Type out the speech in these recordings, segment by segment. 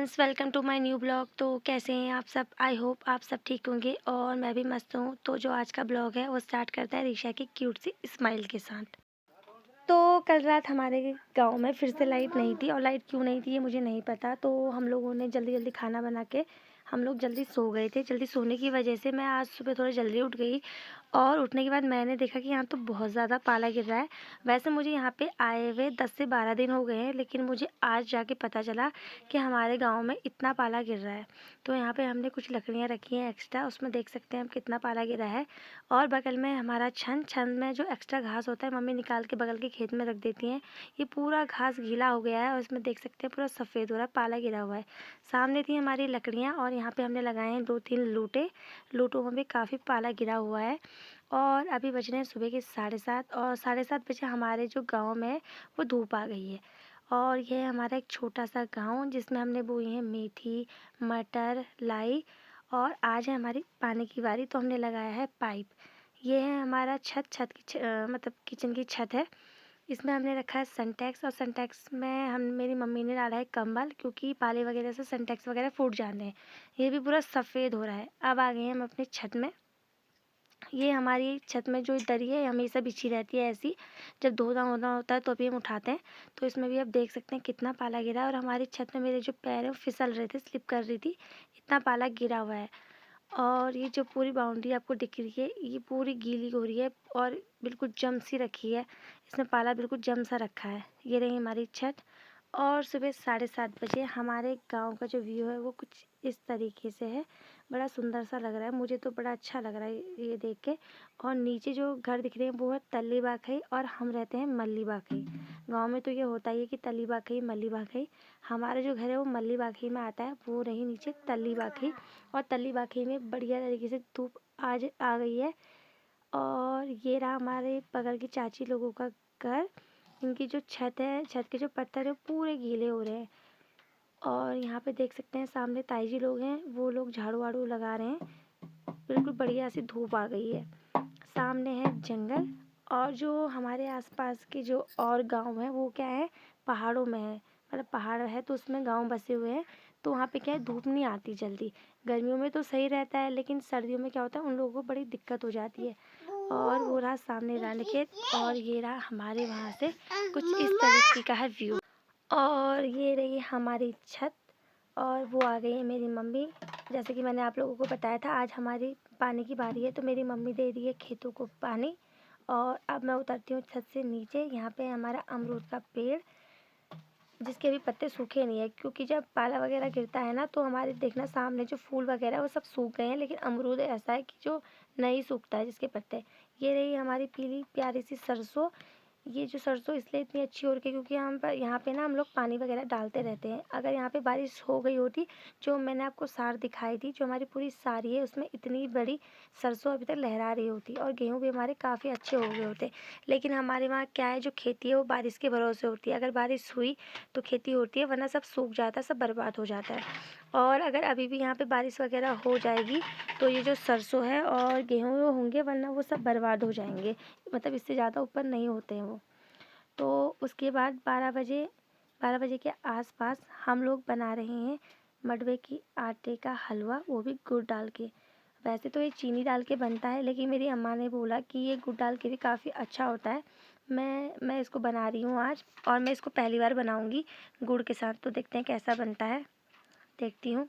Friends, welcome to my new blog. तो कैसे हैं आप सब? आई होप आप सब ठीक होंगे और मैं भी मस्त हूँ। तो जो आज का ब्लॉग है वो स्टार्ट करता है ऋषा की क्यूट सी स्माइल के साथ। तो कल रात हमारे गांव में फिर से लाइट नहीं थी, और लाइट क्यों नहीं थी ये मुझे नहीं पता। तो हम लोगों ने जल्दी जल्दी खाना बना के हम लोग जल्दी सो गए थे। जल्दी सोने की वजह से मैं आज सुबह थोड़ा जल्दी उठ गई, और उठने के बाद मैंने देखा कि यहाँ तो बहुत ज़्यादा पाला गिर रहा है। वैसे मुझे यहाँ पे आए हुए 10 से 12 दिन हो गए हैं, लेकिन मुझे आज जाके पता चला कि हमारे गांव में इतना पाला गिर रहा है। तो यहाँ पे हमने कुछ लकड़ियाँ रखी हैं एक्स्ट्रा, उसमें देख सकते हैं हम कितना पाला गिरा है। और बगल में हमारा छन में जो एक्स्ट्रा घास होता है मम्मी निकाल के बगल के खेत में रख देती हैं। ये पूरा घास गीला हो गया है और इसमें देख सकते हैं पूरा सफ़ेद हो रहा है, पाला गिरा हुआ है। सामने थी हमारी लकड़ियाँ, और यहाँ पे हमने लगाए हैं 2-3 लूटे। लूटों में भी काफ़ी पाला गिरा हुआ है। और अभी बज रहे हैं सुबह के 7:30, और 7:30 बजे हमारे जो गांव में है वो धूप आ गई है। और यह है हमारा एक छोटा सा गांव जिसमें हमने बोई है मेथी, मटर, लाई। और आज है हमारी पानी की बारी, तो हमने लगाया है पाइप। ये है हमारा छत की मतलब किचन की छत है। इसमें हमने रखा है सिंटेक्स, और सिंटेक्स में हम मेरी मम्मी ने डाला है कंबल, क्योंकि पाले वगैरह से सिंटेक्स वगैरह फूट जाते हैं। ये भी पूरा सफ़ेद हो रहा है। अब आ गए हैं हम अपनी छत में। ये हमारी छत में जो दरी है हमेशा बिछी रहती है ऐसी। जब धोना होना होता है तो अभी हम उठाते हैं। तो इसमें भी आप देख सकते हैं कितना पाला गिरा है, और हमारी छत में मेरे जो पैर हैं वो फिसल रहे थे, स्लिप कर रही थी, इतना पाला गिरा हुआ है। और ये जो पूरी बाउंड्री आपको दिख रही है ये पूरी गीली हो रही है और बिल्कुल जम सी रखी है। इसमें पाला बिल्कुल जम सा रखा है। ये रही हमारी छत। और सुबह 7:30 बजे हमारे गांव का जो व्यू है वो कुछ इस तरीके से है। बड़ा सुंदर सा लग रहा है, मुझे तो बड़ा अच्छा लग रहा है ये देख के। और नीचे जो घर दिख रहे हैं वो है तल्ली बाखई, और हम रहते हैं मल्ली बाखई। गांव में तो ये होता ही है कि तल्ली बाखई मल्ली बाखई। हमारा जो घर है वो मल्ली बाखई में आता है, वो रही नीचे तल्ली बाखई। और तल्ली बाखई में बढ़िया तरीके से धूप आज आ गई है। और ये रहा हमारे बगल की चाची लोगों का घर। इनकी जो छत है, छत के जो पत्थर है पूरे गीले हो रहे हैं। और यहाँ पे देख सकते हैं सामने ताई जी लोग हैं, वो लोग झाड़ू वाड़ू लगा रहे हैं। बिल्कुल बढ़िया सी धूप आ गई है। सामने है जंगल। और जो हमारे आसपास के जो और गांव है वो क्या है, पहाड़ों में है। मतलब पहाड़ है तो उसमें गांव बसे हुए हैं। तो वहाँ पे क्या है, धूप नहीं आती जल्दी। गर्मियों में तो सही रहता है, लेकिन सर्दियों में क्या होता है उन लोगों को बड़ी दिक्कत हो जाती है। और वो रहा सामने रानीखेत, और ये रहा हमारे वहाँ से कुछ इस तरीके का है व्यू। और ये रही हमारी छत। और वो आ गई है मेरी मम्मी। जैसे कि मैंने आप लोगों को बताया था आज हमारी पानी की बारी है, तो मेरी मम्मी दे रही है खेतों को पानी। और अब मैं उतरती हूँ छत से नीचे। यहाँ पे हमारा अमरूद का पेड़, जिसके अभी पत्ते सूखे नहीं है, क्योंकि जब पाला वगैरह गिरता है ना तो हमारे देखना सामने जो फूल वगैरह है वो सब सूख गए हैं, लेकिन अमरूद ऐसा है कि जो नहीं सूखता है जिसके पत्ते। ये रही हमारी पीली प्यारी सी सरसों। ये जो सरसों इसलिए इतनी अच्छी हो रही है क्योंकि हम पर यहाँ पे ना हम लोग पानी वगैरह डालते रहते हैं। अगर यहाँ पे बारिश हो गई होती, जो मैंने आपको सार दिखाई थी, जो हमारी पूरी सारी है उसमें इतनी बड़ी सरसों अभी तक लहरा रही होती, और गेहूँ भी हमारे काफ़ी अच्छे हो गए होते। लेकिन हमारे वहाँ क्या है, जो खेती है वो बारिश के भरोसे होती है। अगर बारिश हुई तो खेती होती है, वरना सब सूख जाता है, सब बर्बाद हो जाता है। और अगर अभी भी यहाँ पे बारिश वगैरह हो जाएगी तो ये जो सरसों है और गेहूँ वो होंगे, वरना वो सब बर्बाद हो जाएंगे। मतलब इससे ज़्यादा ऊपर नहीं होते हैं वो। तो उसके बाद 12 बजे के आसपास हम लोग बना रहे हैं मडवे की आटे का हलवा, वो भी गुड़ डाल के। वैसे तो ये चीनी डाल के बनता है, लेकिन मेरी अम्मा ने बोला कि ये गुड़ डाल के भी काफ़ी अच्छा होता है। मैं इसको बना रही हूँ आज, और मैं इसको पहली बार बनाऊँगी गुड़ के साथ। तो देखते हैं कैसा बनता है, देखती हूँ।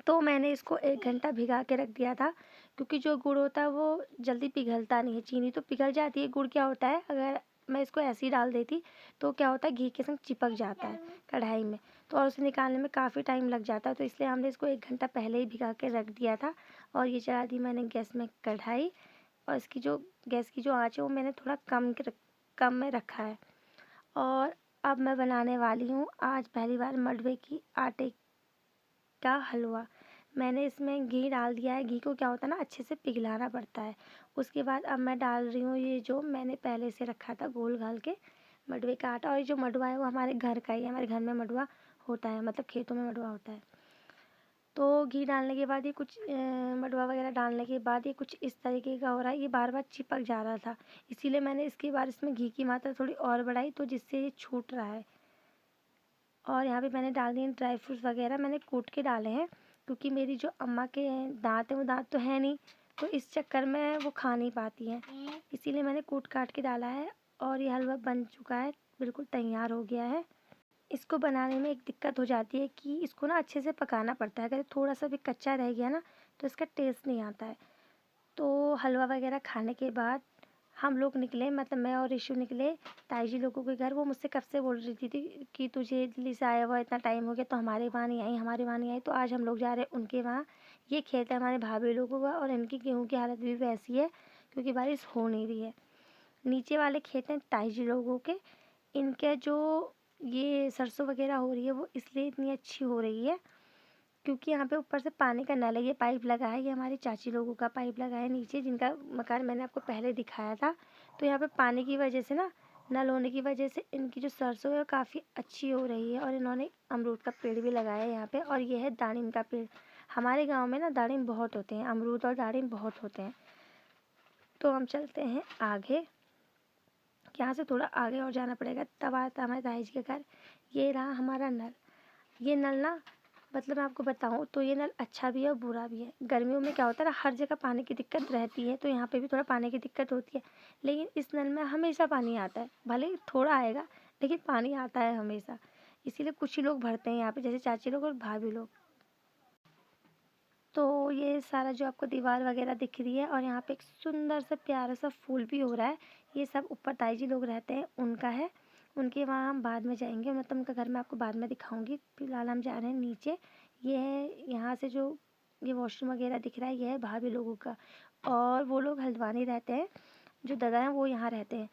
तो मैंने इसको 1 घंटा भिगा के रख दिया था, क्योंकि जो गुड़ होता है वो जल्दी पिघलता नहीं है। चीनी तो पिघल जाती है, गुड़ क्या होता है अगर मैं इसको ऐसे ही डाल देती तो क्या होता है घी के संग चिपक जाता है कढ़ाई में, तो और उसे निकालने में काफ़ी टाइम लग जाता है। तो इसलिए हमने इसको 1 घंटा पहले ही भिगा के रख दिया था। और ये चढ़ा दी मैंने गैस में कढ़ाई, और इसकी जो गैस की जो आँच है वो मैंने थोड़ा कम में रखा है। और अब मैं बनाने वाली हूँ आज पहली बार मडवे की आटे का हलवा। मैंने इसमें घी डाल दिया है। घी को क्या होता है ना, अच्छे से पिघलाना पड़ता है। उसके बाद अब मैं डाल रही हूँ ये जो मैंने पहले से रखा था गोल घाल के मडवे का आटा। और ये जो मडवा है वो हमारे घर का ही है, हमारे घर में मडवा होता है, मतलब खेतों में मडवा होता है। तो घी डालने के बाद ये कुछ मडवा वगैरह डालने के बाद ये कुछ इस तरीके का हो रहा है। ये बार बार चिपक जा रहा था, इसीलिए मैंने इसके बाद इसमें घी की मात्रा थोड़ी और बढ़ाई, तो जिससे ये छूट रहा है। और यहाँ पे मैंने डाल दिए ड्राई फ्रूट्स वगैरह, मैंने कूट के डाले हैं क्योंकि मेरी जो अम्मा के दांत हैं वो दांत तो है नहीं, तो इस चक्कर में वो खा नहीं पाती हैं, इसीलिए मैंने कूट काट के डाला है। और ये हलवा बन चुका है, बिल्कुल तैयार हो गया है। इसको बनाने में एक दिक्कत हो जाती है कि इसको ना अच्छे से पकाना पड़ता है, अगर थोड़ा सा भी कच्चा रह गया ना तो इसका टेस्ट नहीं आता है। तो हलवा वगैरह खाने के बाद हम लोग निकले, मतलब मैं और ऋषु निकले ताई जी लोगों के घर। वो मुझसे कब से बोल रही थी कि तुझे दिल्ली से आया हुआ इतना टाइम हो गया तो हमारे वहाँ नहीं आई, हमारे वहाँ नहीं आई। तो आज हम लोग जा रहे हैं उनके वहाँ। ये खेत है हमारे भाभी लोगों का और इनकी गेहूँ की हालत भी वैसी है क्योंकि बारिश हो नहीं रही है। नीचे वाले खेत हैं ताई जी लोगों के, इनके जो ये सरसों वगैरह हो रही है वो इसलिए इतनी अच्छी हो रही है क्योंकि यहाँ पे ऊपर से पानी का नल है, ये पाइप लगा है, ये हमारी चाची लोगों का पाइप लगा है नीचे, जिनका मकान मैंने आपको पहले दिखाया था। तो यहाँ पे पानी की वजह से ना, नल होने की वजह से इनकी जो सरसों है काफ़ी अच्छी हो रही है। और इन्होंने अमरूद का पेड़ भी लगाया है यहाँ पे, और ये है दानिम का पेड़। हमारे गाँव में ना दानिम बहुत होते हैं, अमरूद और दानिम बहुत होते हैं। तो हम चलते हैं आगे, यहाँ से थोड़ा आगे और जाना पड़ेगा तब आता हमारे ताई जी के घर। ये रहा हमारा नल। ये नल ना, मतलब मैं आपको बताऊँ तो ये नल अच्छा भी है और बुरा भी है। गर्मियों में क्या होता है ना, हर जगह पानी की दिक्कत रहती है, तो यहाँ पे भी थोड़ा पानी की दिक्कत होती है, लेकिन इस नल में हमेशा पानी आता है, भले ही थोड़ा आएगा लेकिन पानी आता है हमेशा। इसीलिए कुछ ही लोग भरते हैं यहाँ पे, जैसे चाची लोग और भाभी लोग। तो ये सारा जो आपको दीवार वगैरह दिख रही है, और यहाँ पे एक सुंदर सा प्यारा सा फूल भी हो रहा है, ये सब ऊपर ताई जी लोग रहते हैं उनका है। उनके वहाँ हम बाद में जाएंगे, मतलब उनका घर मैं आपको बाद में दिखाऊंगी। फिलहाल हम जा रहे हैं नीचे। ये है यहाँ से जो ये वॉशरूम वगैरह दिख रहा है, ये है भाभी लोगों का, और वो लोग हल्द्वानी रहते हैं। जो दादा हैं वो यहाँ रहते हैं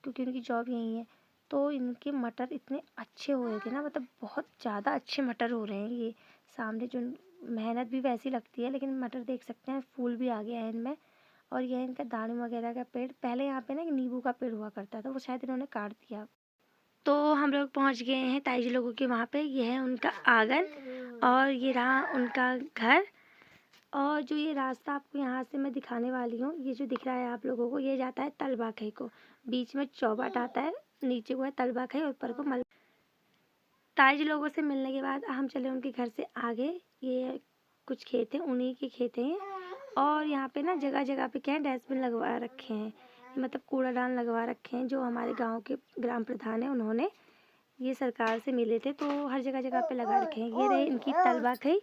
क्योंकि उनकी जॉब यहीं है। तो इनके मटर इतने अच्छे हो रहे थे ना, मतलब बहुत ज़्यादा अच्छे मटर हो रहे हैं। ये सामने जो मेहनत भी वैसी लगती है, लेकिन मटर देख सकते हैं फूल भी आ गया है इनमें। और यह इनका दानिम वगैरह का पेड़, पहले यहाँ पे ना एक नींबू का पेड़ हुआ करता था, वो शायद इन्होंने काट दिया। तो हम लोग पहुँच गए हैं ताई जी लोगों के वहाँ पे। यह है उनका आंगन और ये रहा उनका घर। और जो ये रास्ता आपको यहाँ से मैं दिखाने वाली हूँ, ये जो दिख रहा है आप लोगों को, ये जाता है तलबाखई को। बीच में चौबाट आता है, नीचे को है तलबाखई और ऊपर को मल। ताई जी लोगों से मिलने के बाद हम चले उनके घर से आगे। ये कुछ खेत हैं, उन्हीं के खेत हैं। और यहाँ पे ना जगह जगह पे क्या है, डस्टबिन लगवा रखे हैं, मतलब कूड़ादान लगवा रखे हैं। जो हमारे गांव के ग्राम प्रधान हैं, उन्होंने ये सरकार से मिले थे, तो हर जगह जगह पे लगा रखे हैं। ये रही इनकी तलबाखई,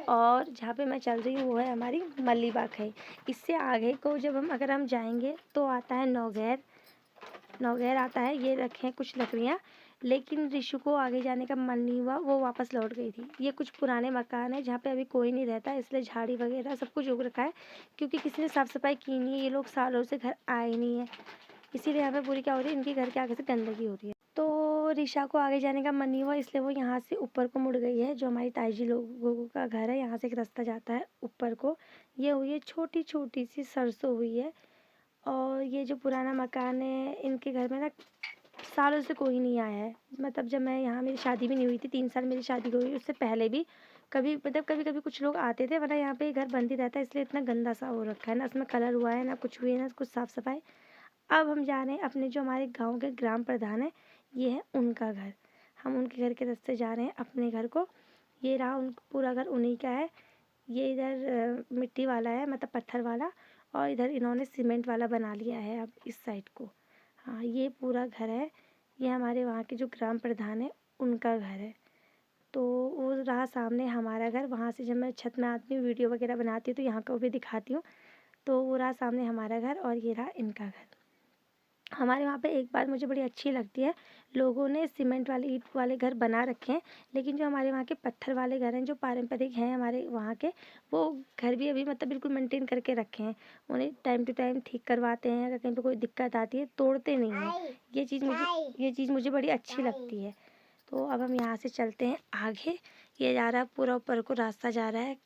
और जहाँ पे मैं चल रही हूँ वो है हमारी मल्लीबाखई। इससे आगे को जब अगर हम जाएंगे तो आता है नौगैर। नौगैर आता है। ये रखे हैं कुछ लकड़ियाँ, लेकिन ऋषु को आगे जाने का मन नहीं हुआ, वो वापस लौट गई थी। ये कुछ पुराने मकान है जहाँ पे अभी कोई नहीं रहता, इसलिए झाड़ी वगैरह सब कुछ उग रखा है क्योंकि किसी ने साफ़ सफाई की नहीं है। ये लोग सालों से घर आए नहीं है, इसीलिए यहाँ पे पूरी क्या हो रही है, इनके घर के आगे से गंदगी हो रही है। तो ऋषा को आगे जाने का मन नहीं हुआ, इसलिए वो यहाँ से ऊपर को मुड़ गई है। जो हमारी ताई जी लोगों का घर है, यहाँ से एक रास्ता जाता है ऊपर को। ये हुई है छोटी छोटी सी सरसों हुई है। और ये जो पुराना मकान है, इनके घर में ना सालों से कोई नहीं आया है। मतलब जब मैं यहाँ, मेरी शादी भी नहीं हुई थी, 3 साल मेरी शादी को हुई, उससे पहले भी कभी मतलब कभी कभी कुछ लोग आते थे, वरना यहाँ पे घर बंद ही रहता है। इसलिए इतना गंदा सा हो रखा है ना, उसमें कलर हुआ है ना कुछ हुई है ना कुछ साफ़ सफाई। अब हम जा रहे हैं अपने जो हमारे गांव के ग्राम प्रधान है, ये है उनका घर। हम उनके घर के रास्ते जा रहे हैं अपने घर को। ये रहा उन पूरा घर उन्हीं का है। ये इधर मिट्टी वाला है, मतलब पत्थर वाला, और इधर इन्होंने सीमेंट वाला बना लिया है अब इस साइड को। हाँ, ये पूरा घर है। ये हमारे वहाँ के जो ग्राम प्रधान है उनका घर है। तो वो रहा सामने हमारा घर। वहाँ से जब मैं छत में आती हूँ, वीडियो वगैरह बनाती हूँ, तो यहाँ को भी दिखाती हूँ। तो वो रहा सामने हमारा घर और ये रहा इनका घर। हमारे वहाँ पे एक बात मुझे बड़ी अच्छी लगती है, लोगों ने सीमेंट वाले ईंट वाले घर बना रखे हैं, लेकिन जो हमारे वहाँ के पत्थर वाले घर हैं, जो पारंपरिक हैं हमारे वहाँ के, वो घर भी अभी मतलब बिल्कुल मेंटेन करके रखे हैं। उन्हें टाइम टू टाइम ठीक करवाते हैं, अगर कहीं पे कोई दिक्कत आती है तोड़ते नहीं हैं। ये चीज़ मुझे बड़ी अच्छी लगती है। तो अब हम यहाँ से चलते हैं आगे। ये जा रहा है पूरा ऊपर को रास्ता जा रहा है,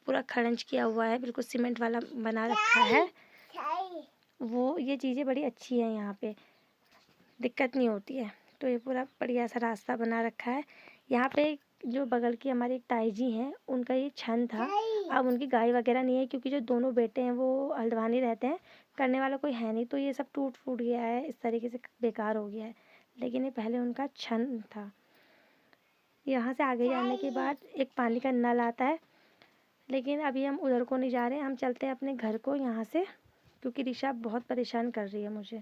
पूरा खड़ंज किया हुआ है, बिल्कुल सीमेंट वाला बना रखा है। वो ये चीज़ें बड़ी अच्छी हैं, यहाँ पे दिक्कत नहीं होती है। तो ये पूरा बढ़िया सा रास्ता बना रखा है। यहाँ पे जो बगल की हमारी एक ताई जी हैं, उनका ये छन था। अब उनकी गाय वगैरह नहीं है क्योंकि जो दोनों बेटे हैं वो हल्द्वानी रहते हैं, करने वाला कोई है नहीं, तो ये सब टूट फूट गया है, इस तरीके से बेकार हो गया है। लेकिन ये पहले उनका छन था। यहाँ से आगे जाने के बाद एक पानी का नल आता है, लेकिन अभी हम उधर को नहीं जा रहे हैं, हम चलते हैं अपने घर को यहाँ से, क्योंकि ऋषा बहुत परेशान कर रही है मुझे।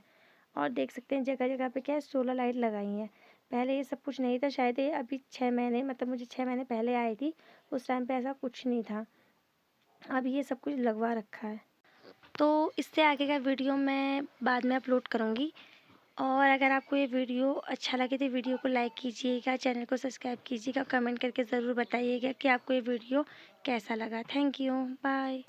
और देख सकते हैं जगह जगह पे क्या है, सोलर लाइट लगाई हैं। पहले ये सब कुछ नहीं था, शायद ये अभी 6 महीने, मतलब मुझे 6 महीने पहले आई थी, उस टाइम पे ऐसा कुछ नहीं था। अब ये सब कुछ लगवा रखा है। तो इससे आगे का वीडियो मैं बाद में अपलोड करूँगी। और अगर आपको ये वीडियो अच्छा लगे तो वीडियो को लाइक कीजिएगा, चैनल को सब्सक्राइब कीजिएगा, कमेंट करके ज़रूर बताइएगा कि आपको ये वीडियो कैसा लगा। Thank you, bye.